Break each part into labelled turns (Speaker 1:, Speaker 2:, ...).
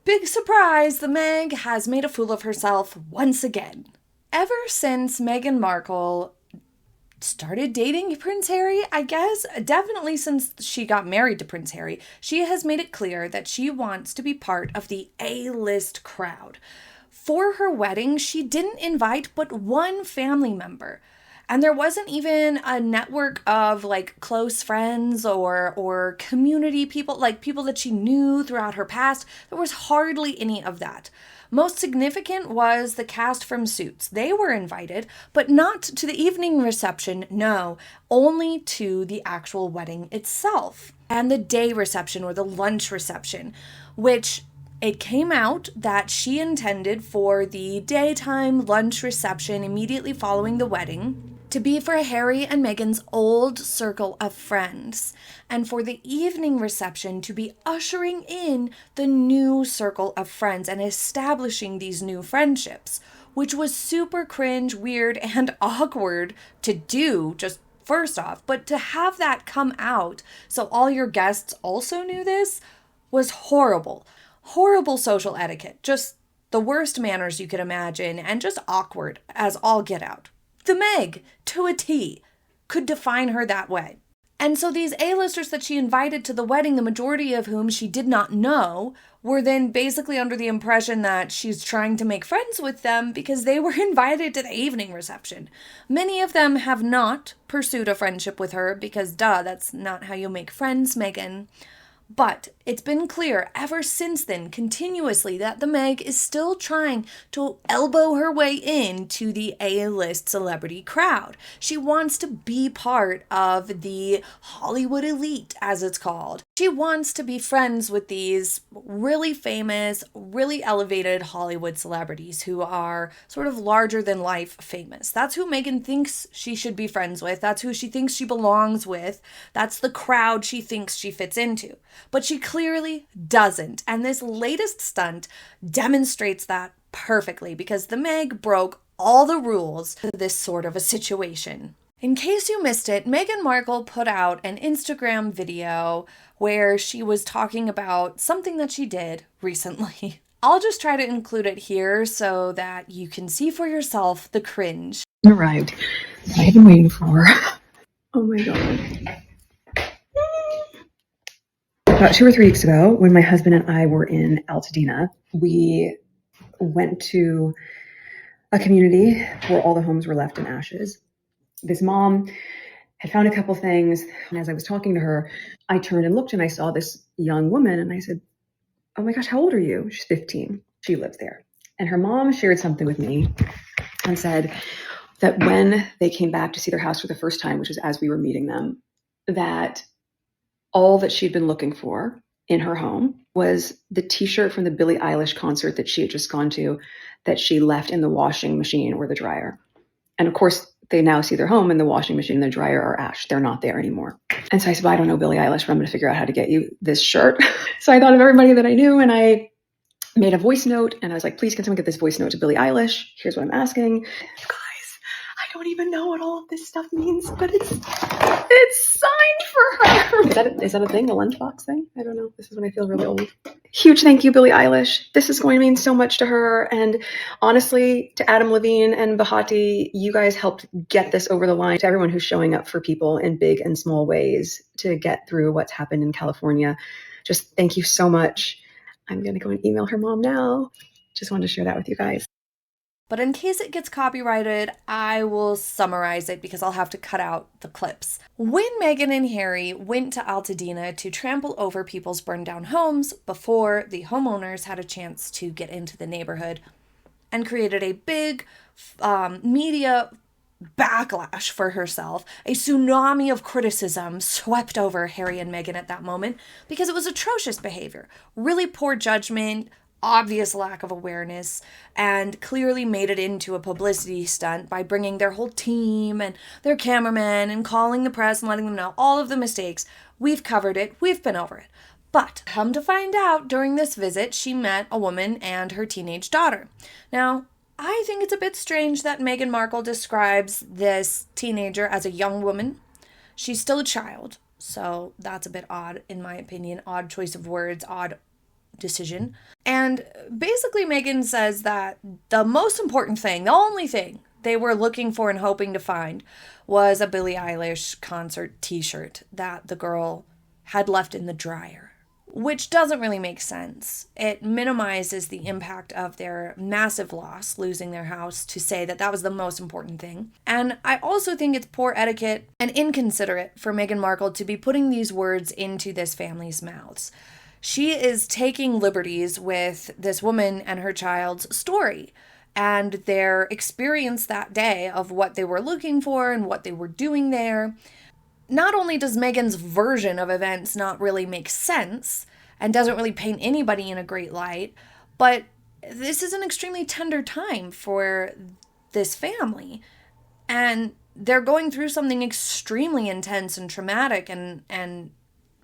Speaker 1: Big surprise, the Meg has made a fool of herself once again. Ever since Meghan Markle started dating Prince Harry, I guess, definitely since she got married to Prince Harry, she has made it clear that she wants to be part of the A-list crowd. For her wedding, she didn't invite but one family member. And there wasn't even a network of like close friends or community people, like people that she knew throughout her past. There was hardly any of that. Most significant was the cast from Suits. They were invited, but not to the evening reception, no, only to the actual wedding itself. And the day reception or the lunch reception, which it came out that she intended for the daytime lunch reception immediately following the wedding to be for Harry and Meghan's old circle of friends, and for the evening reception to be ushering in the new circle of friends and establishing these new friendships, which was super cringe, weird, and awkward to do, just first off, but to have that come out so all your guests also knew this was horrible. Horrible social etiquette, just the worst manners you could imagine, and just awkward as all get out. The Meg, to a T, could define her that way. And so these A-listers that she invited to the wedding, the majority of whom she did not know, were then basically under the impression that she's trying to make friends with them because they were invited to the evening reception. Many of them have not pursued a friendship with her because, duh, that's not how you make friends, Meghan. But it's been clear ever since then, continuously, that the Meg is still trying to elbow her way into the A-list celebrity crowd. She wants to be part of the Hollywood elite, as it's called. She wants to be friends with these really famous, really elevated Hollywood celebrities who are sort of larger than life famous. That's who Meghan thinks she should be friends with. That's who she thinks she belongs with. That's the crowd she thinks she fits into. But she clearly doesn't. And this latest stunt demonstrates that perfectly because the Meg broke all the rules to this sort of a situation. In case you missed it, Meghan Markle put out an Instagram video where she was talking about something that she did recently. I'll just try to include it here so that you can see for yourself the cringe.
Speaker 2: Arrived. I have been waiting for. Oh my god. About 2 or 3 weeks ago, when my husband and I were in Altadena, we went to a community where all the homes were left in ashes. This mom had found a couple things, and as I was talking to her, I turned and looked and I saw this young woman, and I said, "Oh my gosh, how old are you?" She's 15. She lives there. And her mom shared something with me and said that when they came back to see their house for the first time, which was as we were meeting them, that all that she'd been looking for in her home was the t-shirt from the Billie Eilish concert that she had just gone to that she left in the washing machine or the dryer. And of course, they now see their home and the washing machine and the dryer are ash. They're not there anymore. And so I said, well, I don't know Billie Eilish, but I'm going to figure out how to get you this shirt. So I thought of everybody that I knew and I made a voice note and I was like, please can someone get this voice note to Billie Eilish? Here's what I'm asking. I don't even know what all of this stuff means, but it's signed for her. Is that a thing? The lunchbox thing? I don't know. This is when I feel really old. Huge thank you, Billie Eilish. This is going to mean so much to her. And honestly, to Adam Levine and Bahati, you guys helped get this over the line. To everyone who's showing up for people in big and small ways to get through what's happened in California. Just thank you so much. I'm going to go and email her mom now. Just wanted to share that with you guys.
Speaker 1: But in case it gets copyrighted, I will summarize it because I'll have to cut out the clips. When Meghan and Harry went to Altadena to trample over people's burned down homes before the homeowners had a chance to get into the neighborhood and created a big media backlash for herself, a tsunami of criticism swept over Harry and Meghan at that moment because it was atrocious behavior, really poor judgment, obvious lack of awareness, and clearly made it into a publicity stunt by bringing their whole team and their cameramen and calling the press and letting them know all of the mistakes. We've covered it. We've been over it. But come to find out, during this visit, she met a woman and her teenage daughter. Now, I think it's a bit strange that Meghan Markle describes this teenager as a young woman. She's still a child, so that's a bit odd, in my opinion. Odd choice of words, odd decision. And basically Meghan says that the most important thing, the only thing they were looking for and hoping to find was a Billie Eilish concert t-shirt that the girl had left in the dryer, which doesn't really make sense. It minimizes the impact of their massive loss, losing their house, to say that that was the most important thing. And I also think it's poor etiquette and inconsiderate for Meghan Markle to be putting these words into this family's mouths. She is taking liberties with this woman and her child's story and their experience that day of what they were looking for and what they were doing there. Not only does Meghan's version of events not really make sense and doesn't really paint anybody in a great light, but this is an extremely tender time for this family. And they're going through something extremely intense and traumatic and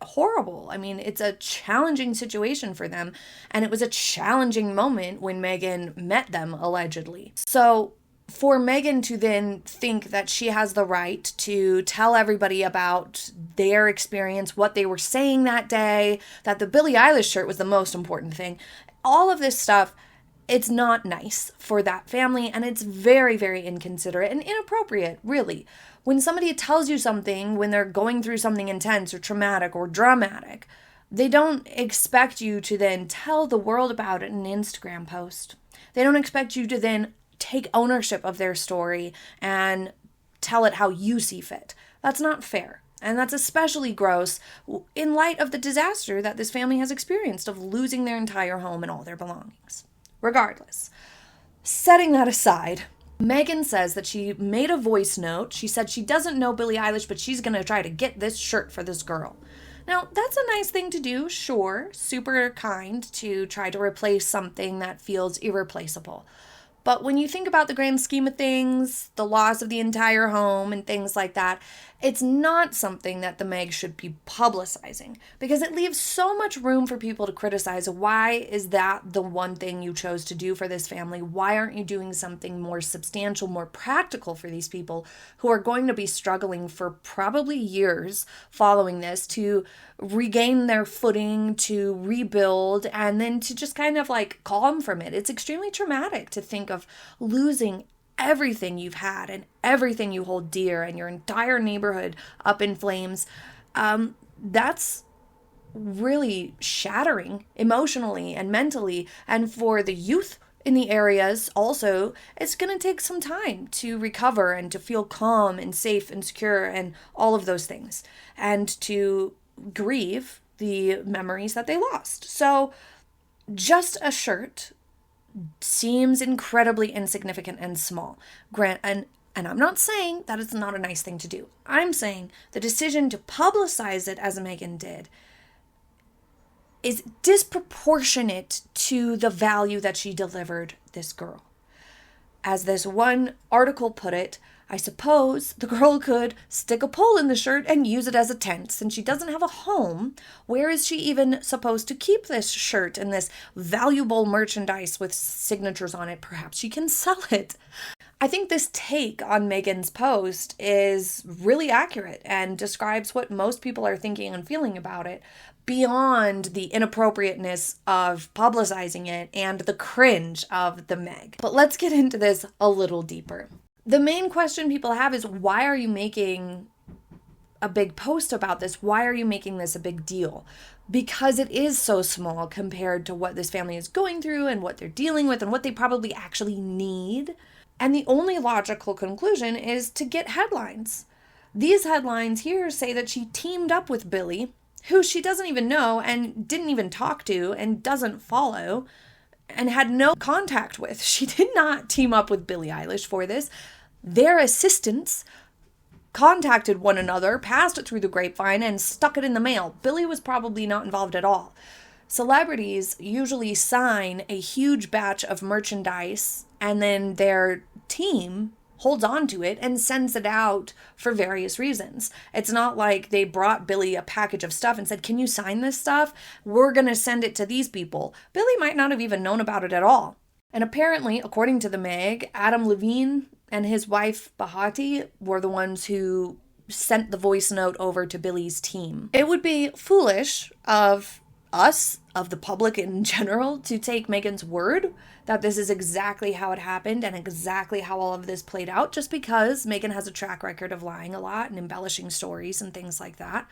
Speaker 1: horrible. I mean, it's a challenging situation for them, and it was a challenging moment when Meghan met them, allegedly. So for Meghan to then think that she has the right to tell everybody about their experience, what they were saying that day, that the Billie Eilish shirt was the most important thing, all of this stuff, it's not nice for that family, and it's very, very inconsiderate and inappropriate, really. When somebody tells you something, when they're going through something intense or traumatic or dramatic, they don't expect you to then tell the world about it in an Instagram post. They don't expect you to then take ownership of their story and tell it how you see fit. That's not fair. And that's especially gross in light of the disaster that this family has experienced of losing their entire home and all their belongings. Regardless, setting that aside, Meghan says that she made a voice note. She said she doesn't know Billie Eilish, but she's going to try to get this shirt for this girl. Now, that's a nice thing to do, sure. Super kind to try to replace something that feels irreplaceable. But when you think about the grand scheme of things, the loss of the entire home and things like that, it's not something that the Meg should be publicizing, because it leaves so much room for people to criticize. Why is that the one thing you chose to do for this family? Why aren't you doing something more substantial, more practical for these people who are going to be struggling for probably years following this to regain their footing, to rebuild, and then to just kind of like calm from it? It's extremely traumatic to think of losing everything you've had and everything you hold dear and your entire neighborhood up in flames. That's really shattering emotionally and mentally. And for the youth in the areas also, it's going to take some time to recover and to feel calm and safe and secure and all of those things, and to grieve the memories that they lost. So just a shirt seems incredibly insignificant and small. And I'm not saying that it's not a nice thing to do. I'm saying the decision to publicize it as Meghan did is disproportionate to the value that she delivered this girl. As this one article put it, I suppose the girl could stick a pole in the shirt and use it as a tent. Since she doesn't have a home, where is she even supposed to keep this shirt and this valuable merchandise with signatures on it? Perhaps she can sell it. I think this take on Meghan's post is really accurate and describes what most people are thinking and feeling about it, beyond the inappropriateness of publicizing it and the cringe of the Meg. But let's get into this a little deeper. The main question people have is, why are you making a big post about this? Why are you making this a big deal? Because it is so small compared to what this family is going through and what they're dealing with and what they probably actually need. And the only logical conclusion is to get headlines. These headlines here say that she teamed up with Billie, who she doesn't even know and didn't even talk to and doesn't follow and had no contact with. She did not team up with Billie Eilish for this. Their assistants contacted one another, passed it through the grapevine, and stuck it in the mail. Billie was probably not involved at all. Celebrities usually sign a huge batch of merchandise, and then their team holds on to it and sends it out for various reasons. It's not like they brought Billie a package of stuff and said, "Can you sign this stuff? We're going to send it to these people." Billie might not have even known about it at all. And apparently, according to the Meg, Adam Levine and his wife Bahati were the ones who sent the voice note over to Billie's team. It would be foolish of us, of the public in general, to take Meghan's word that this is exactly how it happened and exactly how all of this played out, just because Meghan has a track record of lying a lot and embellishing stories and things like that.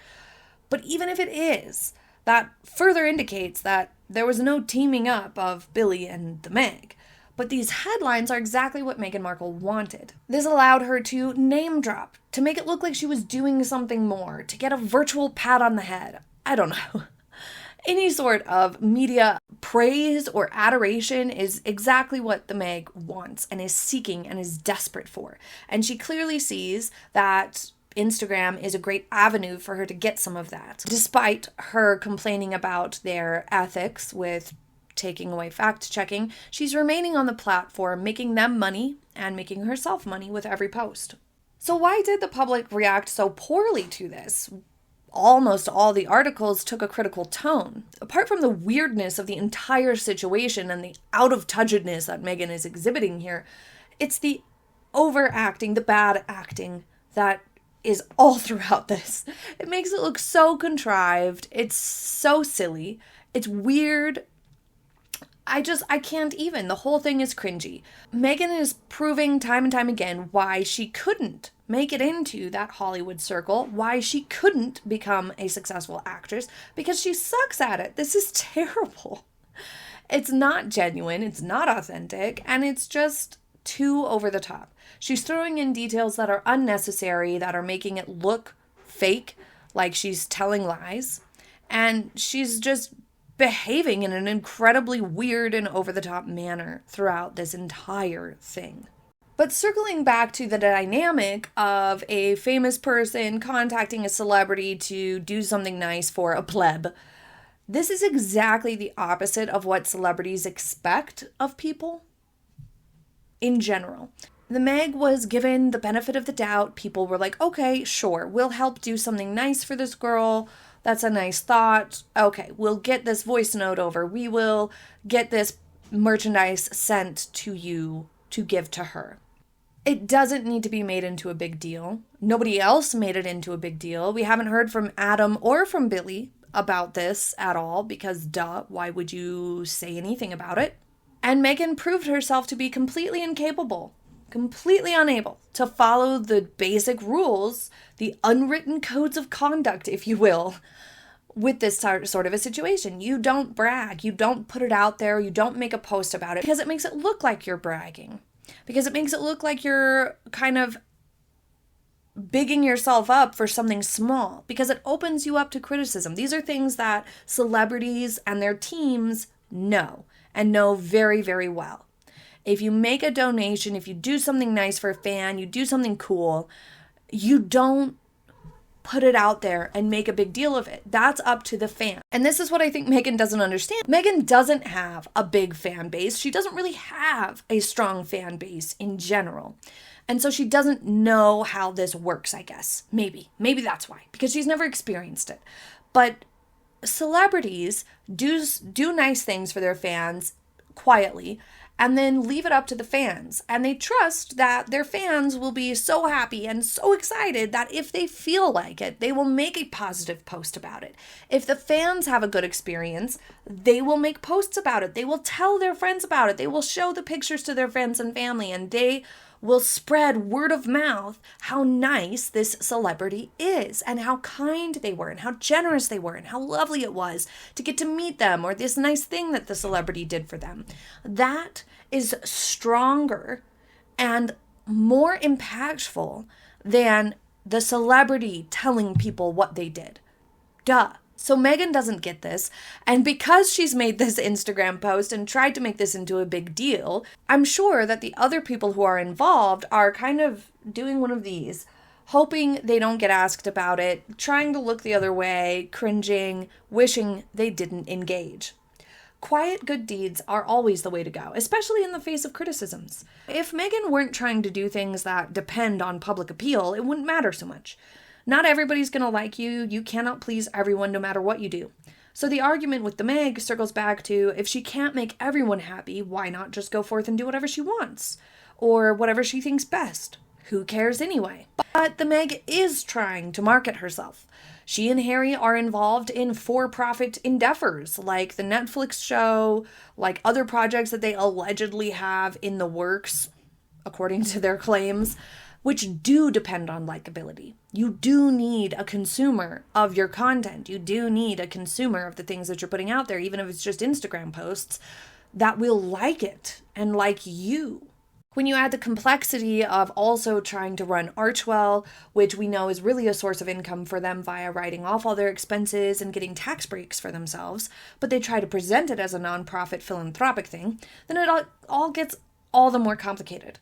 Speaker 1: But even if it is, that further indicates that there was no teaming up of Billie and the Meg. But these headlines are exactly what Meghan Markle wanted. This allowed her to name drop, to make it look like she was doing something more, to get a virtual pat on the head. I don't know. Any sort of media praise or adoration is exactly what the Meg wants and is seeking and is desperate for. And she clearly sees that Instagram is a great avenue for her to get some of that. Despite her complaining about their ethics with taking away fact-checking, she's remaining on the platform, making them money and making herself money with every post. So why did the public react so poorly to this? Almost all the articles took a critical tone. Apart from the weirdness of the entire situation and the out-of-touchedness that Meghan is exhibiting here, it's the overacting, the bad acting that is all throughout this. It makes it look so contrived. It's so silly. It's weird. I can't even. The whole thing is cringy. Meghan is proving time and time again why she couldn't make it into that Hollywood circle, why she couldn't become a successful actress, because she sucks at it. This is terrible. It's not genuine, it's not authentic, and it's just too over the top. She's throwing in details that are unnecessary, that are making it look fake, like she's telling lies, and she's just behaving in an incredibly weird and over-the-top manner throughout this entire thing. But circling back to the dynamic of a famous person contacting a celebrity to do something nice for a pleb, this is exactly the opposite of what celebrities expect of people in general. The Meg was given the benefit of the doubt. People were like, okay, sure, we'll help do something nice for this girl. That's a nice thought. Okay, we'll get this voice note over. We will get this merchandise sent to you to give to her. It doesn't need to be made into a big deal. Nobody else made it into a big deal. We haven't heard from Adam or from Billie about this at all because, duh, why would you say anything about it? And Meghan proved herself to be completely incapable, completely unable to follow the basic rules, the unwritten codes of conduct, if you will, with this sort of a situation. You don't brag. You don't put it out there. You don't make a post about it because it makes it look like you're bragging. Because it makes it look like you're kind of bigging yourself up for something small. Because it opens you up to criticism. These are things that celebrities and their teams know. And know very, very well. If you make a donation, if you do something nice for a fan, you do something cool, you don't put it out there and make a big deal of it. That's up to the fan. And this is what I think Meghan doesn't understand. Meghan doesn't have a big fan base. She doesn't really have a strong fan base in general. And so she doesn't know how this works, I guess. Maybe that's why. Because she's never experienced it. But celebrities do nice things for their fans quietly and then leave it up to the fans. And they trust that their fans will be so happy and so excited that if they feel like it, they will make a positive post about it. If the fans have a good experience, they will make posts about it. They will tell their friends about it. They will show the pictures to their friends and family, and they will spread word of mouth how nice this celebrity is and how kind they were and how generous they were and how lovely it was to get to meet them or this nice thing that the celebrity did for them. That is stronger and more impactful than the celebrity telling people what they did. Duh. So Meghan doesn't get this, and because she's made this Instagram post and tried to make this into a big deal, I'm sure that the other people who are involved are kind of doing one of these, hoping they don't get asked about it, trying to look the other way, cringing, wishing they didn't engage. Quiet good deeds are always the way to go, especially in the face of criticisms. If Meghan weren't trying to do things that depend on public appeal, it wouldn't matter so much. Not everybody's going to like you. You cannot please everyone no matter what you do. So the argument with the Meg circles back to, if she can't make everyone happy, why not just go forth and do whatever she wants? Or whatever she thinks best? Who cares anyway? But the Meg is trying to market herself. She and Harry are involved in for-profit endeavors like the Netflix show, like other projects that they allegedly have in the works, according to their claims, which do depend on likability. You do need a consumer of your content. You do need a consumer of the things that you're putting out there, even if it's just Instagram posts, that will like it and like you. When you add the complexity of also trying to run Archwell, which we know is really a source of income for them via writing off all their expenses and getting tax breaks for themselves, but they try to present it as a nonprofit philanthropic thing, then it all gets all the more complicated.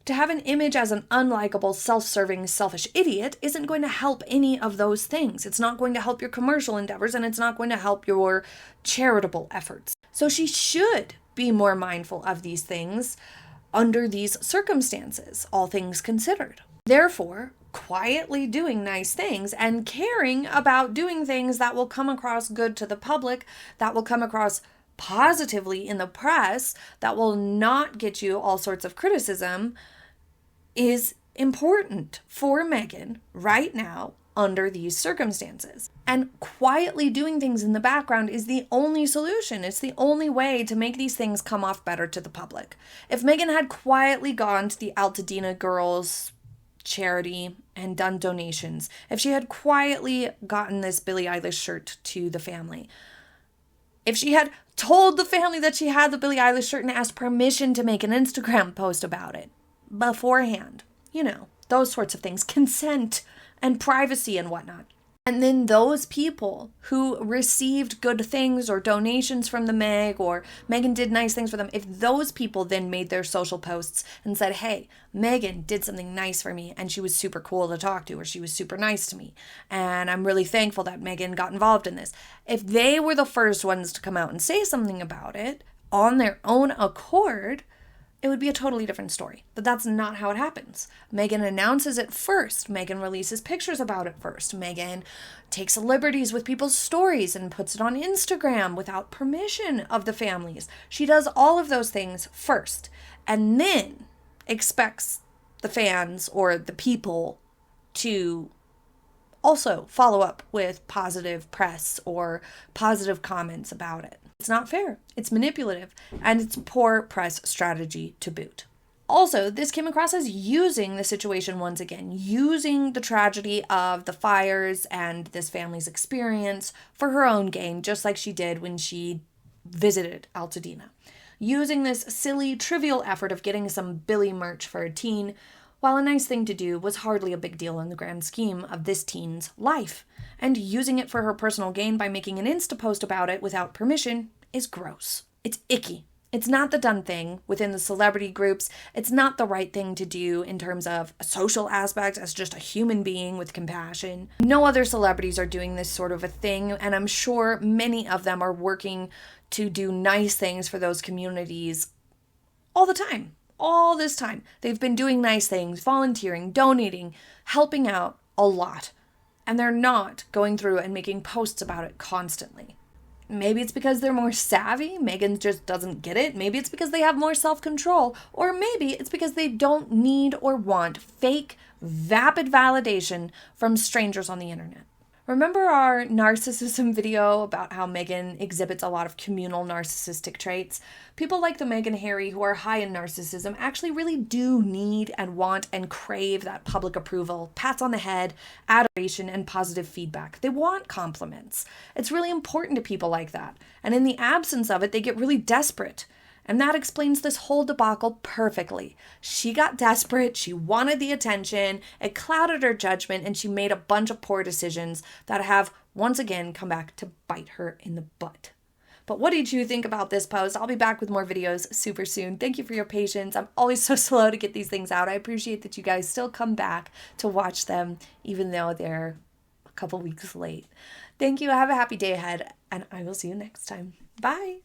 Speaker 1: To have an image as an unlikable, self-serving, selfish idiot isn't going to help any of those things. It's not going to help your commercial endeavors, and it's not going to help your charitable efforts. So she should be more mindful of these things under these circumstances, all things considered. Therefore, quietly doing nice things and caring about doing things that will come across good to the public, that will come across positively in the press, that will not get you all sorts of criticism, is important for Meghan right now under these circumstances. And quietly doing things in the background is the only solution. It's the only way to make these things come off better to the public. If Meghan had quietly gone to the Altadena girls charity and done donations, if she had quietly gotten this Billie Eilish shirt to the family, if she had told the family that she had the Billie Eilish shirt and asked permission to make an Instagram post about it beforehand, those sorts of things, consent and privacy and whatnot. And then those people who received good things or donations from the Meg, or Meghan did nice things for them, if those people then made their social posts and said, hey, Meghan did something nice for me and she was super cool to talk to, or she was super nice to me, and I'm really thankful that Meghan got involved in this. If they were the first ones to come out and say something about it on their own accord, it would be a totally different story. But that's not how it happens. Meghan announces it first. Meghan releases pictures about it first. Meghan takes liberties with people's stories and puts it on Instagram without permission of the families. She does all of those things first and then expects the fans or the people to also follow up with positive press or positive comments about it. It's not fair, it's manipulative, and it's poor press strategy to boot. Also, this came across as using the situation once again, using the tragedy of the fires and this family's experience for her own gain, just like she did when she visited Altadena. Using this silly, trivial effort of getting some Billie merch for a teen, while a nice thing to do, was hardly a big deal in the grand scheme of this teen's life. And using it for her personal gain by making an Insta post about it without permission is gross. It's icky. It's not the done thing within the celebrity groups. It's not the right thing to do in terms of a social aspect as just a human being with compassion. No other celebrities are doing this sort of a thing, and I'm sure many of them are working to do nice things for those communities all the time. All this time. They've been doing nice things, volunteering, donating, helping out a lot. And they're not going through and making posts about it constantly. Maybe it's because they're more savvy. Meghan just doesn't get it. Maybe it's because they have more self-control. Or maybe it's because they don't need or want fake, vapid validation from strangers on the internet. Remember our narcissism video about how Meghan exhibits a lot of communal narcissistic traits? People like the Meghan and Harry who are high in narcissism actually really do need and want and crave that public approval, pats on the head, adoration, and positive feedback. They want compliments. It's really important to people like that. And in the absence of it, they get really desperate. And that explains this whole debacle perfectly. She got desperate, she wanted the attention, it clouded her judgment, and she made a bunch of poor decisions that have once again come back to bite her in the butt. But what did you think about this post? I'll be back with more videos super soon. Thank you for your patience. I'm always so slow to get these things out. I appreciate that you guys still come back to watch them, even though they're a couple weeks late. Thank you. Have a happy day ahead, and I will see you next time. Bye.